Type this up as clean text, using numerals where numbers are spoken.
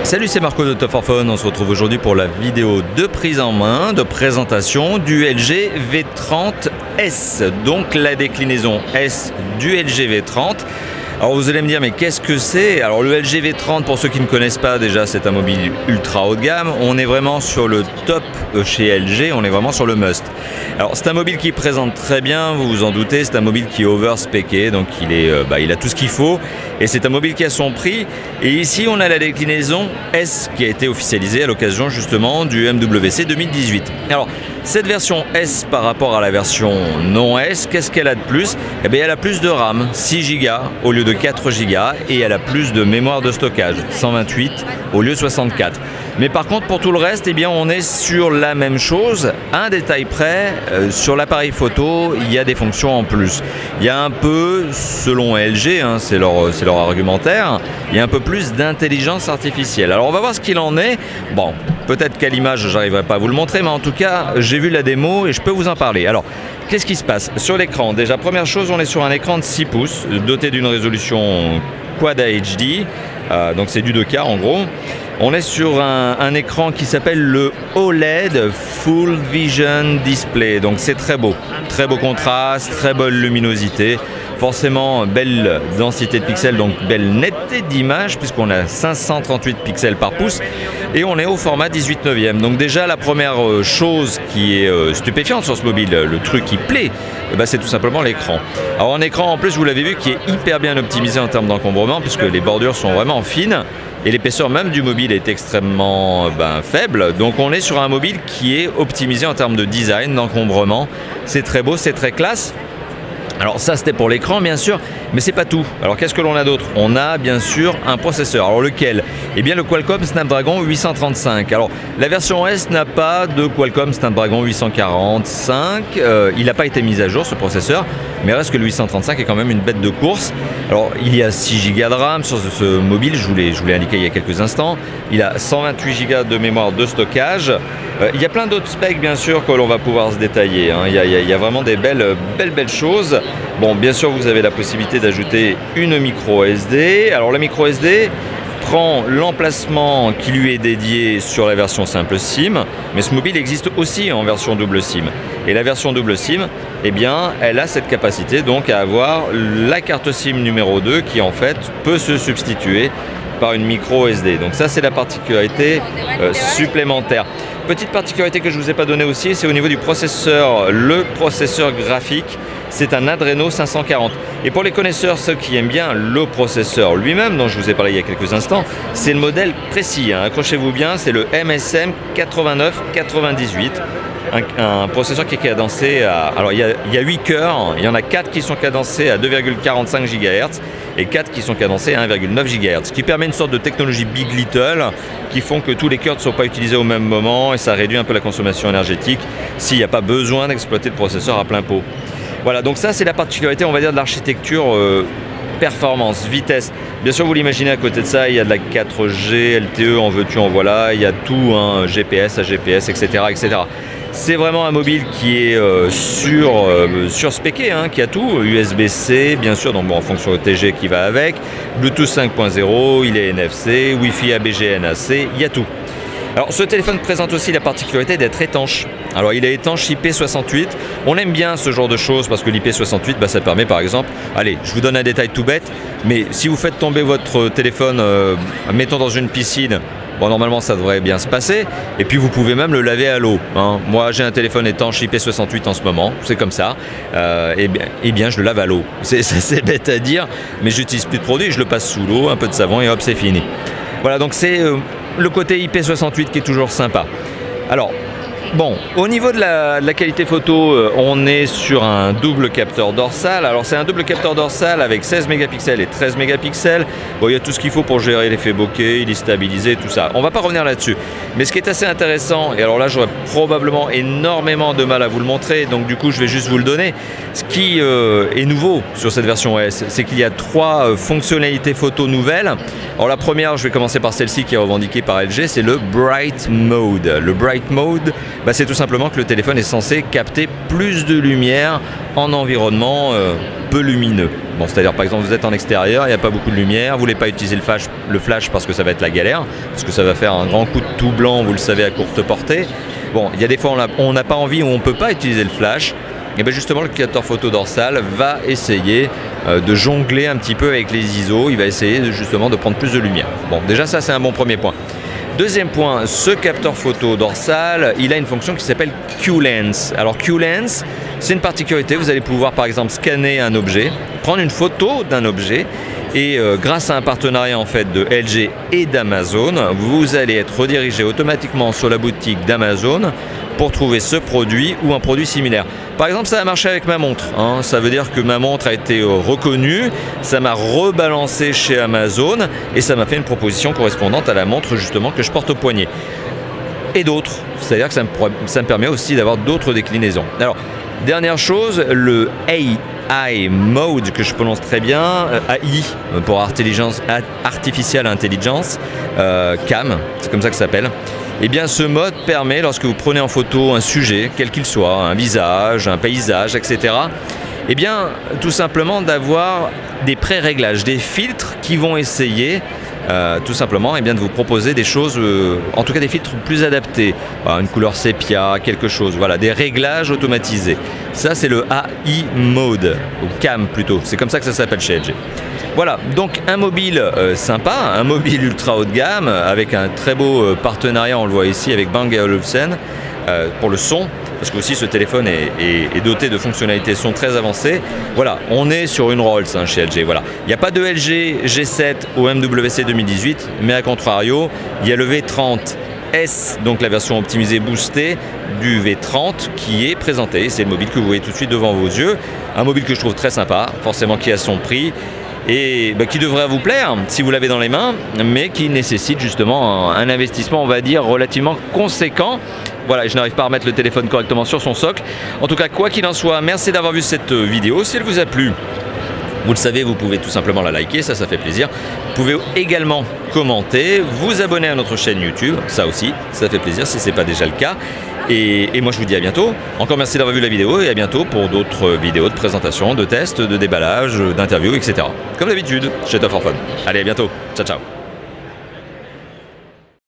Salut, c'est Marco de Top 4 Phone. On se retrouve aujourd'hui pour la vidéo de prise en main, de présentation du LG V30S, donc la déclinaison S du LG V30. Alors vous allez me dire, mais qu'est-ce que c'est? Alors le LG V30, pour ceux qui ne connaissent pas, déjà c'est un mobile ultra haut de gamme. On est vraiment sur le top chez LG, on est vraiment sur le must. Alors c'est un mobile qui présente très bien, vous vous en doutez, c'est un mobile qui est overspéqué, donc il a tout ce qu'il faut. Et c'est un mobile qui a son prix. Et ici on a la déclinaison S qui a été officialisée à l'occasion justement du MWC 2018. Alors cette version S par rapport à la version non S, qu'est-ce qu'elle a de plus? Eh bien elle a plus de RAM, 6 Go au lieu de 4 Go, et elle a plus de mémoire de stockage, 128 au lieu de 64. Mais par contre pour tout le reste, eh bien on est sur la même chose. Un détail près, sur l'appareil photo, il y a des fonctions en plus. Il y a un peu, selon LG, c'est leur argumentaire, il y a un peu plus d'intelligence artificielle. Alors on va voir ce qu'il en est. Bon, peut-être qu'à l'image j'arriverai pas à vous le montrer, mais en tout cas j'ai vu la démo et je peux vous en parler. Alors qu'est-ce qui se passe sur l'écran? Déjà première chose, on est sur un écran de 6 pouces doté d'une résolution Quad HD, donc c'est du 2K en gros. On est sur un écran qui s'appelle le OLED Full Vision Display, donc c'est très beau contraste, très bonne luminosité, forcément belle densité de pixels, donc belle netteté d'image puisqu'on a 538 pixels par pouce et on est au format 18/9. Donc déjà la première chose qui est stupéfiante sur ce mobile, le truc qui plaît, c'est tout simplement l'écran. Alors un écran en plus, vous l'avez vu, qui est hyper bien optimisé en termes d'encombrement puisque les bordures sont vraiment fines. Et l'épaisseur même du mobile est extrêmement faible. Donc on est sur un mobile qui est optimisé en termes de design, d'encombrement. C'est très beau, c'est très classe. Alors ça c'était pour l'écran bien sûr, mais c'est pas tout. Alors qu'est-ce que l'on a d'autre? On a bien sûr un processeur. Alors lequel? Eh bien le Qualcomm Snapdragon 835. Alors la version S n'a pas de Qualcomm Snapdragon 845. Il n'a pas été mis à jour ce processeur, mais reste que le 835 est quand même une bête de course. Alors il y a 6 Go de RAM sur ce mobile, je vous l'ai indiqué il y a quelques instants. Il a 128 Go de mémoire de stockage. Il y a plein d'autres specs bien sûr que l'on va pouvoir se détailler. Il y a vraiment des belles choses. Bon, bien sûr vous avez la possibilité d'ajouter une micro SD. Alors la micro SD prend l'emplacement qui lui est dédié sur la version simple SIM, mais ce mobile existe aussi en version double SIM. Et la version double SIM, eh bien, elle a cette capacité donc à avoir la carte SIM numéro 2 qui en fait peut se substituer par une micro SD. Donc ça c'est la particularité supplémentaire. Petite particularité que je ne vous ai pas donnée aussi, c'est au niveau du processeur. Le processeur graphique, c'est un Adreno 540. Et pour les connaisseurs, ceux qui aiment bien le processeur lui-même, dont je vous ai parlé il y a quelques instants, c'est le modèle précis. Accrochez-vous bien, c'est le MSM 8998. Un processeur qui est cadencé à... Alors il y a 8 cœurs, il y en a 4 qui sont cadencés à 2,45 GHz et 4 qui sont cadencés à 1,9 GHz, ce qui permet une sorte de technologie Big Little qui font que tous les cœurs ne sont pas utilisés au même moment et ça réduit un peu la consommation énergétique s'il n'y a pas besoin d'exploiter le processeur à plein pot. Voilà, donc ça c'est la particularité, on va dire, de l'architecture performance, vitesse. Bien sûr, vous l'imaginez, à côté de ça, il y a de la 4G, LTE, en veux-tu, en voilà, il y a tout, GPS, AGPS, etc. etc. C'est vraiment un mobile qui est surspéqué, qui a tout, USB-C, bien sûr, donc bon, en fonction OTG qui va avec, Bluetooth 5.0, il est NFC, Wi-Fi ABG-NAC, il y a tout. Alors ce téléphone présente aussi la particularité d'être étanche. Alors il est étanche IP68, on aime bien ce genre de choses parce que l'IP68 ça permet par exemple, allez je vous donne un détail tout bête, mais si vous faites tomber votre téléphone, mettons dans une piscine, bon normalement ça devrait bien se passer, et puis vous pouvez même le laver à l'eau. Moi j'ai un téléphone étanche IP68 en ce moment, c'est comme ça, et bien je le lave à l'eau. C'est bête à dire, mais j'utilise plus de produit, je le passe sous l'eau, un peu de savon et hop c'est fini. Voilà, donc c'est le côté IP68 qui est toujours sympa. Alors, bon, au niveau de la qualité photo, on est sur un double capteur dorsal. Alors c'est un double capteur dorsal avec 16 mégapixels et 13 mégapixels. Bon, il y a tout ce qu'il faut pour gérer l'effet bokeh, il est stabilisé, tout ça. On va pas revenir là-dessus. Mais ce qui est assez intéressant, et alors là j'aurais probablement énormément de mal à vous le montrer, donc du coup je vais juste vous le donner. Ce qui est nouveau sur cette version S, c'est qu'il y a 3 fonctionnalités photo nouvelles. Alors la première, je vais commencer par celle-ci qui est revendiquée par LG, c'est le Bright Mode. Le Bright Mode, C'est tout simplement que le téléphone est censé capter plus de lumière en environnement peu lumineux. Bon, c'est-à-dire par exemple vous êtes en extérieur, il n'y a pas beaucoup de lumière, vous ne voulez pas utiliser le flash parce que ça va être la galère, parce que ça va faire un grand coup de tout blanc, vous le savez, à courte portée. Bon, il y a des fois on n'a pas envie ou on ne peut pas utiliser le flash. Et bien justement le capteur photo dorsal va essayer de jongler un petit peu avec les ISO, il va essayer justement de prendre plus de lumière. Bon, déjà ça c'est un bon premier point. Deuxième point, ce capteur photo dorsal, il a une fonction qui s'appelle Q-Lens. Alors Q-Lens, c'est une particularité, vous allez pouvoir par exemple scanner un objet, prendre une photo d'un objet et grâce à un partenariat en fait de LG et d'Amazon, vous allez être redirigé automatiquement sur la boutique d'Amazon pour trouver ce produit ou un produit similaire. Par exemple, ça a marché avec ma montre, hein. Ça veut dire que ma montre a été reconnue, ça m'a rebalancé chez Amazon et ça m'a fait une proposition correspondante à la montre justement que je porte au poignet. Et d'autres, c'est-à-dire que ça me permet aussi d'avoir d'autres déclinaisons. Alors, dernière chose, le AI Mode, que je prononce très bien, AI pour Artificial Intelligence, CAM, c'est comme ça que ça s'appelle. Eh bien, ce mode permet, lorsque vous prenez en photo un sujet, quel qu'il soit, un visage, un paysage, etc., eh bien, tout simplement d'avoir des pré-réglages, des filtres qui vont essayer tout simplement de vous proposer des choses, en tout cas des filtres plus adaptés, une couleur sépia, quelque chose, voilà, des réglages automatisés. Ça c'est le AI Mode, ou CAM plutôt, c'est comme ça que ça s'appelle chez LG. Voilà, donc un mobile sympa, un mobile ultra haut de gamme, avec un très beau partenariat, on le voit ici, avec Bang & Olufsen, pour le son, parce que aussi ce téléphone est doté de fonctionnalités son très avancées. Voilà, on est sur une Rolls chez LG. Voilà. Il n'y a pas de LG G7 au MWC 2018, mais à contrario, il y a le V30S, donc la version optimisée boostée du V30 qui est présenté. C'est le mobile que vous voyez tout de suite devant vos yeux. Un mobile que je trouve très sympa, forcément qui a son prix, et qui devrait vous plaire si vous l'avez dans les mains, mais qui nécessite justement un investissement, on va dire, relativement conséquent. Voilà, je n'arrive pas à remettre le téléphone correctement sur son socle. En tout cas, quoi qu'il en soit, merci d'avoir vu cette vidéo. Si elle vous a plu, vous le savez, vous pouvez tout simplement la liker, ça fait plaisir. Vous pouvez également commenter, vous abonner à notre chaîne YouTube, ça aussi, ça fait plaisir si ce n'est pas déjà le cas. Et moi je vous dis à bientôt. Encore merci d'avoir vu la vidéo et à bientôt pour d'autres vidéos de présentation, de tests, de déballage, d'interviews, etc. Comme d'habitude, chez Top4Fun. Allez, à bientôt. Ciao, ciao.